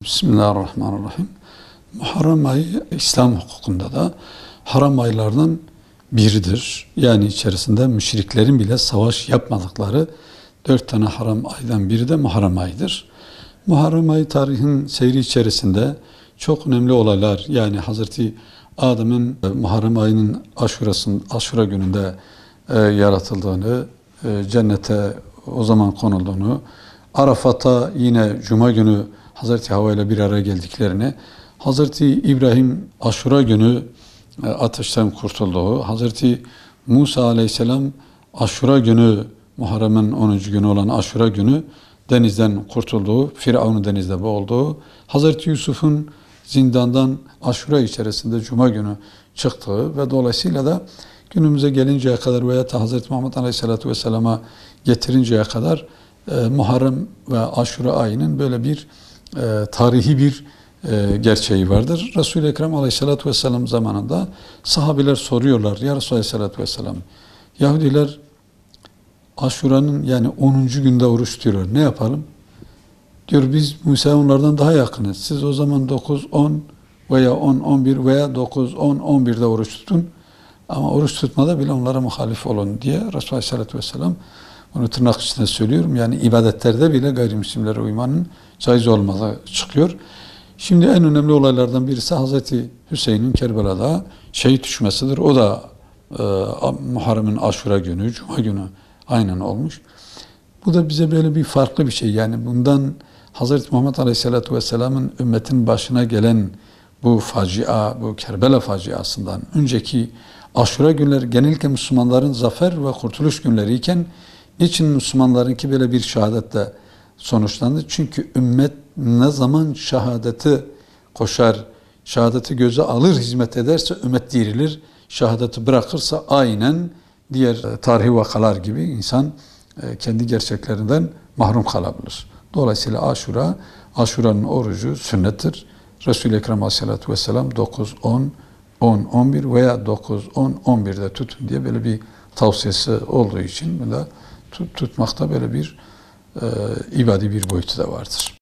Bismillahirrahmanirrahim. Muharrem ayı İslam hukukunda da haram aylardan biridir. Yani içerisinde müşriklerin bile savaş yapmadıkları 4 tane haram aydan biri de Muharrem ayıdır. Muharrem ayı tarihin seyri içerisinde çok önemli olaylar, yani Hazreti Adem'in Muharrem ayının Aşura gününde yaratıldığını, cennete o zaman konulduğunu, Arafat'a yine Cuma günü Hazreti Havva ile bir araya geldiklerini, Hazreti İbrahim Aşura günü ateşten kurtulduğu, Hazreti Musa Aleyhisselam Aşura günü, Muharrem'in 10. günü olan Aşura günü denizden kurtulduğu, Firavun'un denizde boğulduğu, Hazreti Yusuf'un zindandan Aşura içerisinde Cuma günü çıktığı ve dolayısıyla da günümüze gelinceye kadar veya da Hazreti Muhammed Aleyhisselatü Vesselam'a getirinceye kadar Muharrem ve Aşura ayının böyle bir tarihi bir gerçeği vardır. Resul-i Ekrem Aleyhisselatü Vesselam zamanında sahabeler soruyorlar. Ya Resulü Aleyhisselatü Vesselam, Yahudiler Aşura'nın yani 10. günde oruç tutuyorlar. Ne yapalım? Diyor, biz Musa'ya onlardan daha yakınız. Siz o zaman 9, 10 veya 10, 11 veya 9, 10, 11'de oruç tutun. Ama oruç tutmada bile onlara muhalif olun diye Resulü Aleyhisselatü Vesselam, bunu tırnak içinde söylüyorum, yani ibadetlerde bile gayrimüslimlere uymanın caiz olmadığı çıkıyor. Şimdi en önemli olaylardan birisi Hazreti Hüseyin'in Kerbela'da şehit düşmesidir. O da Muharrem'in Aşura günü, Cuma günü aynen olmuş. Bu da bize böyle bir farklı bir şey. Yani bundan Hazreti Muhammed Aleyhisselatü Vesselam'ın ümmetin başına gelen bu facia, bu Kerbela faciasından önceki Aşura günleri genellikle Müslümanların zafer ve kurtuluş günleri iken niçin Müslümanlarınki böyle bir şehadetle sonuçlandı? Çünkü ümmet ne zaman şehadeti koşar, şehadeti göze alır, hizmet ederse ümmet dirilir. Şehadeti bırakırsa aynen diğer tarihi vakalar gibi insan kendi gerçeklerinden mahrum kalabilir. Dolayısıyla Aşura'nın orucu sünnettir. Resul-i Ekrem Aleyhisselatü Vesselam 9, 10, 10, 11 veya 9, 10, 11'de tutun diye böyle bir tavsiyesi olduğu için böyle tutmakta böyle bir ibadi bir boyutu da vardır.